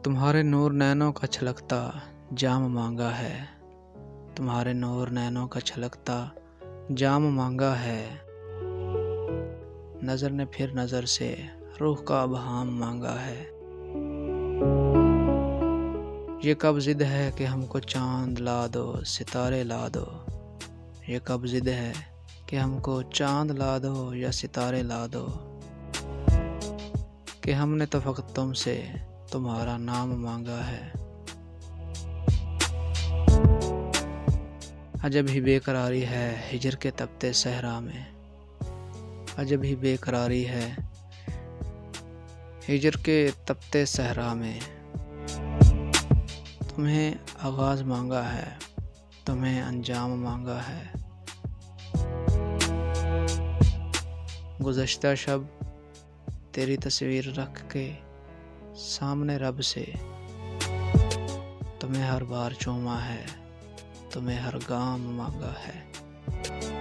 तुम्हारे नूर नैनों का छलकता जाम मांगा है। तुम्हारे नूर नैनों का छलकता जाम मांगा है। नज़र ने फिर नज़र से रूह का अबहाम मांगा है। ये कब जिद है कि हमको चांद ला दो, सितारे ला दो। ये कब जिद है कि हमको चांद ला दो या सितारे ला दो, कि हमने तो फ़क़त तुमसे तुम्हारा नाम मांगा है। अजब ही बेकरारी है हिजर के तपते सहरा में। अजब ही बेकरारी है हिजर के तपते सहरा में। तुम्हें आगाज़ मांगा है, तुम्हें अंजाम मांगा है। गुज़श्ता शब तेरी तस्वीर रख के सामने रब से, तुम्हें हर बार चूमा है, तुम्हें हर गाम मांगा है।